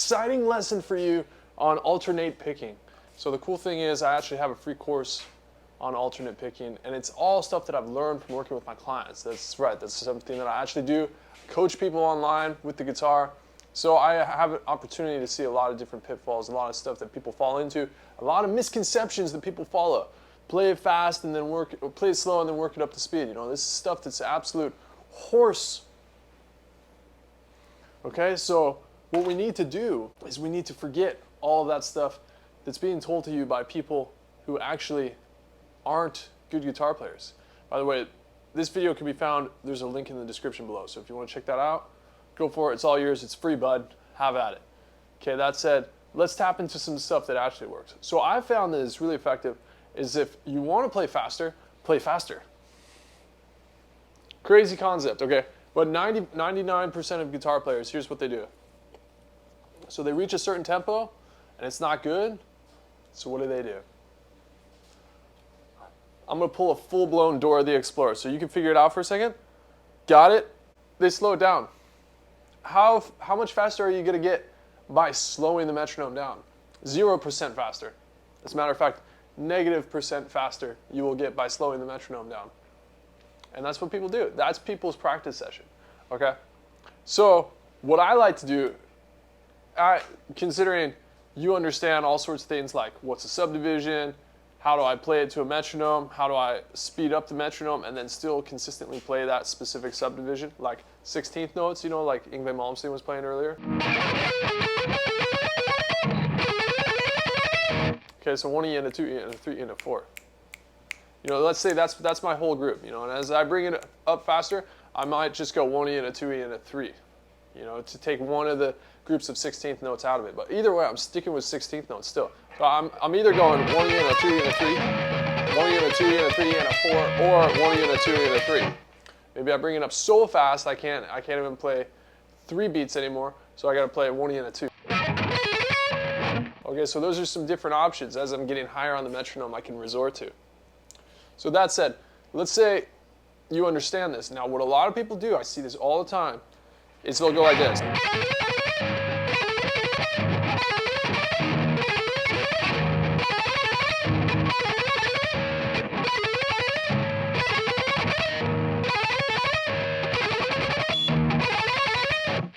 exciting lesson for you on alternate picking. So the cool thing is I actually have a free course on alternate picking, and it's all stuff that I've learned from working with my clients. That's right, that's something that I actually do. Coach people online with the guitar. So I have an opportunity to see a lot of different pitfalls, a lot of stuff that people fall into, a lot of misconceptions that people follow. Play it fast and then play it slow and then work it up to speed. You know, this is stuff that's absolute horse. Okay, so what we need to do is we need to forget all of that stuff that's being told to you by people who actually aren't good guitar players. By the way, this video can be found, there's a link in the description below, so if you want to check that out, go for it. It's all yours. It's free, bud. Have at it. Okay, that said, let's tap into some stuff that actually works. So I found that it's really effective is if you want to play faster, play faster. Crazy concept, okay? But 99% of guitar players, here's what they do. So they reach a certain tempo, and it's not good, so what do? I'm going to pull a full-blown Dora the Explorer, so you can figure it out for a second. Got it? They slow it down. How much faster are you going to get by slowing the metronome down? 0% faster. As a matter of fact, -% faster you will get by slowing the metronome down. And that's what people do. That's people's practice session. Okay? So what I like to do, considering you understand all sorts of things like what's a subdivision, how do I play it to a metronome, how do I speed up the metronome and then still consistently play that specific subdivision, like 16th notes, you know, like Yngwie Malmsteen was playing earlier. Okay, so 1 E and a 2 E and a 3 E and a 4. You know, let's say that's my whole group, you know, and as I bring it up faster, I might just go 1 E and a 2 E and a 3, you know, to take one of the groups of 16th notes out of it. But either way, I'm sticking with 16th notes still. So I'm either going 1 E and a 2 E and a 3, 1 E and a 2 E and a 3 E and a 4, or 1 E and a 2 E and a 3. Maybe I bring it up so fast I can't even play 3 beats anymore, so I got to play 1 E and a 2. Okay, so those are some different options as I'm getting higher on the metronome I can resort to. So that said, let's say you understand this. Now what a lot of people do, I see this all the time, is they'll go like this.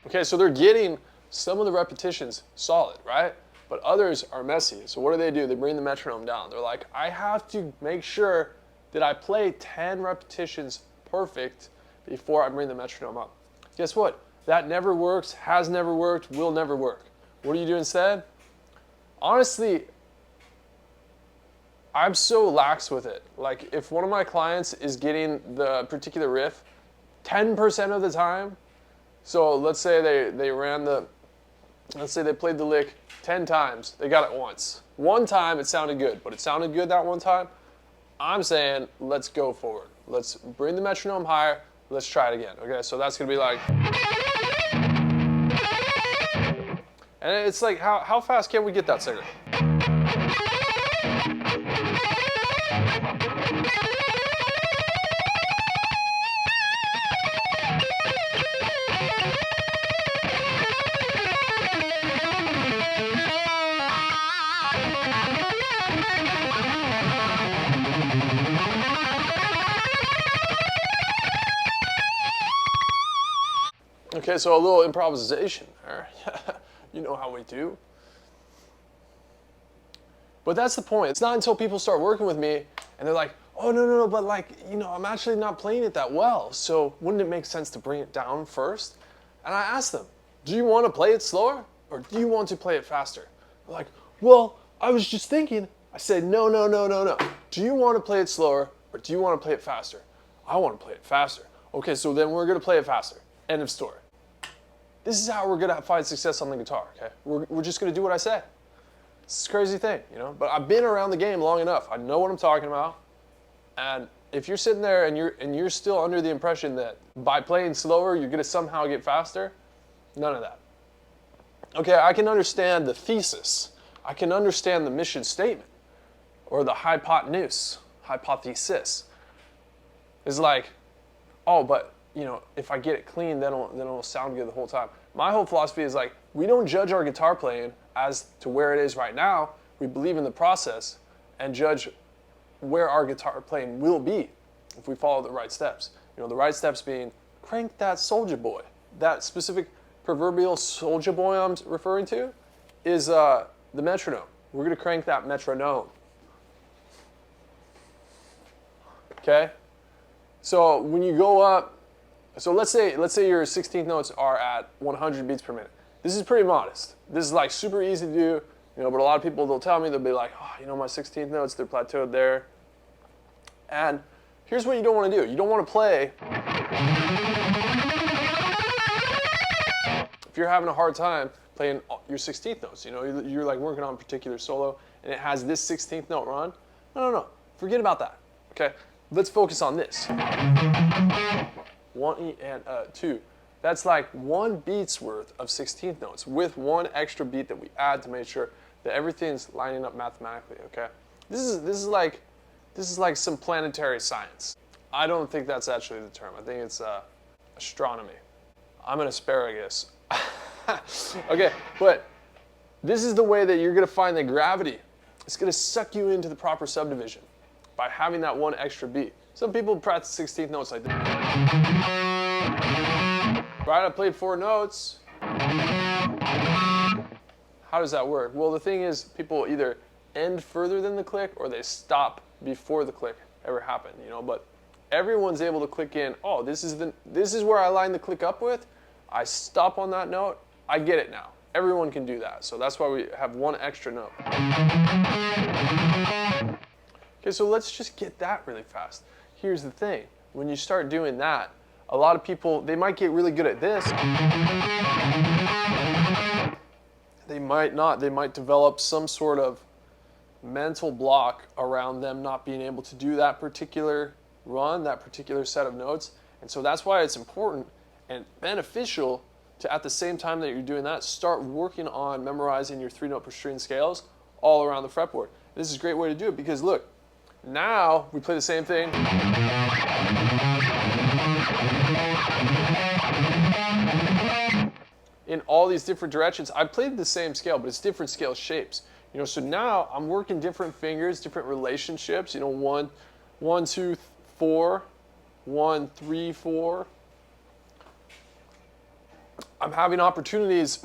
Okay, so they're getting some of the repetitions solid, right? But others are messy. So what do? They bring the metronome down. They're like, I have to make sure that I play 10 repetitions perfect before I bring the metronome up. Guess what? That never works, has never worked, will never work. What do you do instead? Honestly, I'm so lax with it. Like if one of my clients is getting the particular riff 10% of the time, so let's say let's say they played the lick 10 times, they got it once. One time it sounded good, but it sounded good that one time. I'm saying, let's go forward. Let's bring the metronome higher, let's try it again. Okay, so that's gonna be like, and it's like, how fast can we get that singer? Okay, so a little improvisation there. You know how we do. But that's the point. It's not until people start working with me and they're like, oh, no, but like, you know, I'm actually not playing it that well. So wouldn't it make sense to bring it down first? And I ask them, do you want to play it slower or do you want to play it faster? They're like, well, I was just thinking. I said, no. Do you want to play it slower or do you want to play it faster? I want to play it faster. Okay, so then we're going to play it faster. End of story. This is how we're going to find success on the guitar, okay? We're just going to do what I say. It's a crazy thing, you know? But I've been around the game long enough. I know what I'm talking about. And if you're sitting there and you're still under the impression that by playing slower, you're going to somehow get faster, none of that. Okay, I can understand the thesis. I can understand the mission statement or the hypotenuse, hypothesis. It's like, oh, but you know, if I get it clean, then it'll sound good the whole time. My whole philosophy is like, we don't judge our guitar playing as to where it is right now. We believe in the process and judge where our guitar playing will be if we follow the right steps. You know, the right steps being crank that soldier boy. That specific proverbial soldier boy I'm referring to is the metronome. We're going to crank that metronome. Okay? So when you go up, so let's say your 16th notes are at 100 beats per minute. This is pretty modest. This is like super easy to do, you know, but a lot of people, they'll tell me, they'll be like, oh, you know, my 16th notes, they're plateaued there. And here's what you don't want to do. You don't want to play, if you're having a hard time playing your 16th notes, you know, you're like working on a particular solo and it has this 16th note run. No. Forget about that. Okay? Let's focus on this. 1 E and 2. That's like 1 beat's worth of 16th notes with 1 extra beat that we add to make sure that everything's lining up mathematically, okay? This is like some planetary science. I don't think that's actually the term. I think it's astronomy. I'm an asparagus. Okay, but this is the way that you're gonna find that gravity is gonna suck you into the proper subdivision by having that 1 extra beat. Some people practice 16th notes like this. Right, I played 4 notes. How does that work? Well, the thing is, people either end further than the click or they stop before the click ever happened, you know, but everyone's able to click in, oh, this is where I line the click up with. I stop on that note, I get it now. Everyone can do that, so that's why we have 1 extra note. Okay, so let's just get that really fast. Here's the thing, when you start doing that, a lot of people, they might get really good at this. They might not. They might develop some sort of mental block around them not being able to do that particular run, that particular set of notes. And so that's why it's important and beneficial to, at the same time that you're doing that, start working on memorizing your 3-note per string scales all around the fretboard. This is a great way to do it because look, now we play the same thing. In all these different directions. I played the same scale, but it's different scale shapes. You know, so now I'm working different fingers, different relationships. You know, 1, 2, 4, 1, 3, 4. I'm having opportunities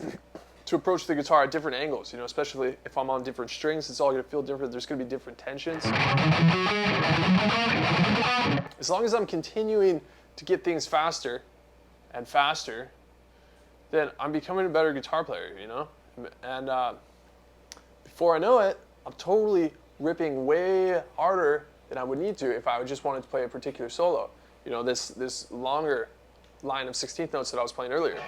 to approach the guitar at different angles. You know, especially if I'm on different strings, it's all going to feel different. There's going to be different tensions. As long as I'm continuing to get things faster and faster, then I'm becoming a better guitar player, you know? And before I know it, I'm totally ripping way harder than I would need to if I just wanted to play a particular solo. You know, this longer line of 16th notes that I was playing earlier.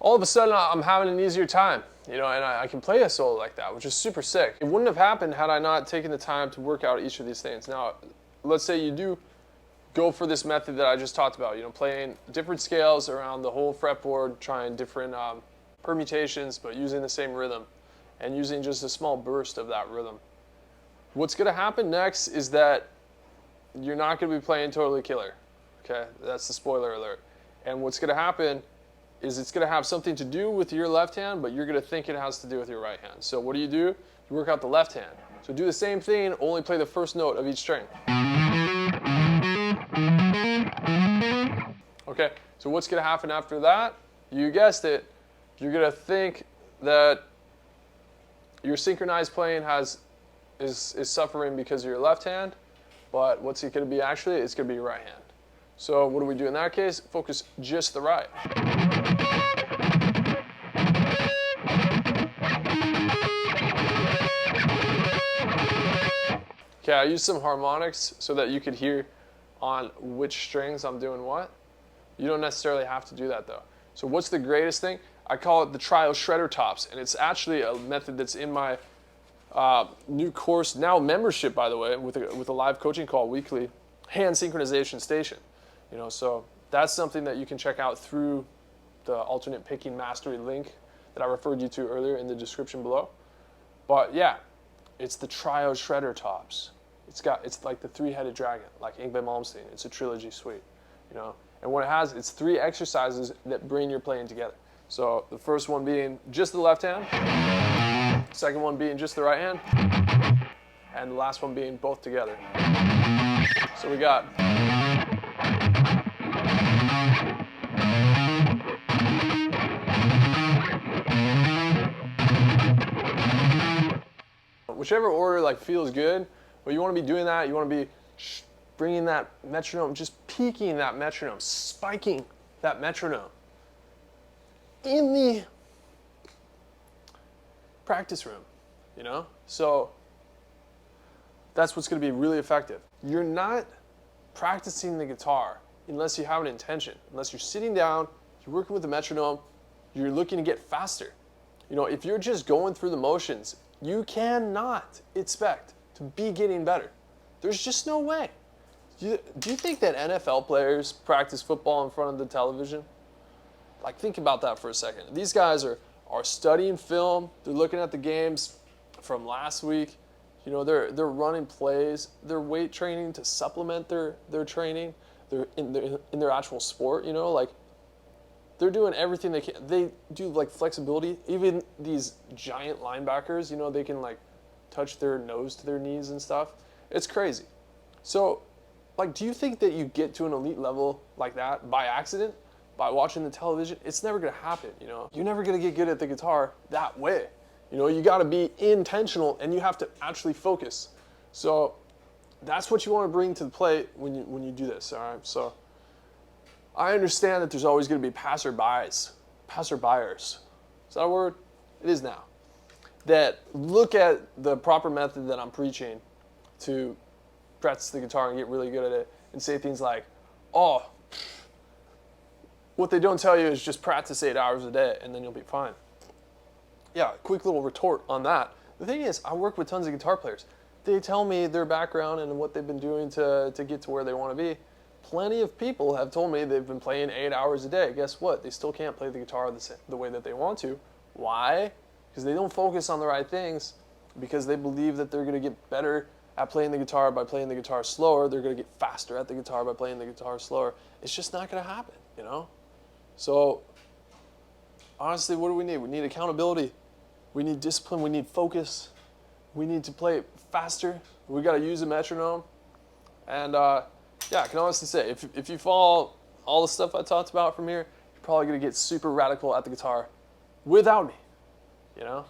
All of a sudden, I'm having an easier time, you know, and I can play a solo like that, which is super sick. It wouldn't have happened had I not taken the time to work out each of these things. Now, let's say you do go for this method that I just talked about, you know, playing different scales around the whole fretboard, trying different permutations, but using the same rhythm, and using just a small burst of that rhythm. What's going to happen next is that you're not going to be playing totally killer, okay? That's the spoiler alert. And what's going to happen is it's going to have something to do with your left hand, but you're going to think it has to do with your right hand. So what do? You work out the left hand. So do the same thing, only play the first note of each string. Okay, so what's going to happen after that? You guessed it. You're going to think that your synchronized playing is suffering because of your left hand, but what's it going to be actually? It's going to be your right hand. So what do we do in that case? Focus just the right. Okay, I used some harmonics so that you could hear on which strings I'm doing what. You don't necessarily have to do that though. So what's the greatest thing? I call it the trio shredder tops, and it's actually a method that's in my new course, now membership, by the way, with a live coaching call weekly, hand synchronization station. You know, so that's something that you can check out through the alternate picking mastery link that I referred you to earlier in the description below. But yeah, it's the trio shredder tops. It's like the three-headed dragon, like Yngwie Malmsteen. It's a trilogy suite, you know. And what it has, it's 3 exercises that bring your playing together. So the first one being just the left hand, second one being just the right hand, and the last one being both together. So we got whichever order like feels good, but you want to be doing that. You want to be bringing that metronome, just peaking that metronome, spiking that metronome in the practice room, you know? So that's what's going to be really effective. You're not practicing the guitar unless you have an intention, unless you're sitting down, you're working with the metronome, you're looking to get faster. You know, if you're just going through the motions, you cannot expect to be getting better. There's just no way. Do you think that NFL players practice football in front of the television? Like, think about that for a second. These guys are studying film. They're looking at the games from last week. You know, they're running plays. They're weight training to supplement their training. They're in their actual sport. You know, like they're doing everything they can. They do like flexibility. Even these giant linebackers, you know, they can like touch their nose to their knees and stuff. It's crazy. So, like, do you think that you get to an elite level like that by accident? By watching the television? It's never gonna happen, you know? You're never gonna get good at the guitar that way. You know, you gotta be intentional and you have to actually focus. So that's what you wanna bring to the plate when you do this, all right? So I understand that there's always gonna be passerbyers. Is that a word? It is now. That look at the proper method that I'm preaching to practice the guitar and get really good at it and say things like, oh, what they don't tell you is just practice 8 hours a day and then you'll be fine. Yeah, quick little retort on that. The thing is, I work with tons of guitar players. They tell me their background and what they've been doing to get to where they want to be. Plenty of people have told me they've been playing 8 hours a day. Guess what? They still can't play the guitar the way that they want to. Why? Because they don't focus on the right things, because they believe that they're going to get better at playing the guitar by playing the guitar slower. They're going to get faster at the guitar by playing the guitar slower. It's just not going to happen, you know? So, honestly, what do we need? We need accountability. We need discipline. We need focus. We need to play faster. We got to use a metronome. And yeah, I can honestly say, if you follow all the stuff I talked about from here, you're probably going to get super radical at the guitar without me, you know?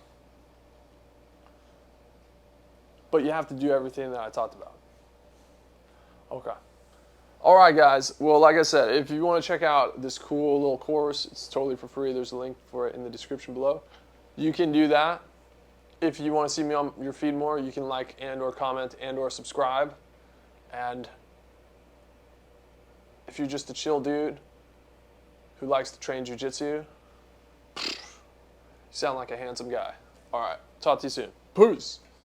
But you have to do everything that I talked about. Okay. All right, guys. Well, like I said, if you want to check out this cool little course, it's totally for free. There's a link for it in the description below. You can do that. If you want to see me on your feed more, you can like and or comment and or subscribe. And if you're just a chill dude who likes to train jiu-jitsu, you sound like a handsome guy. All right. Talk to you soon. Peace.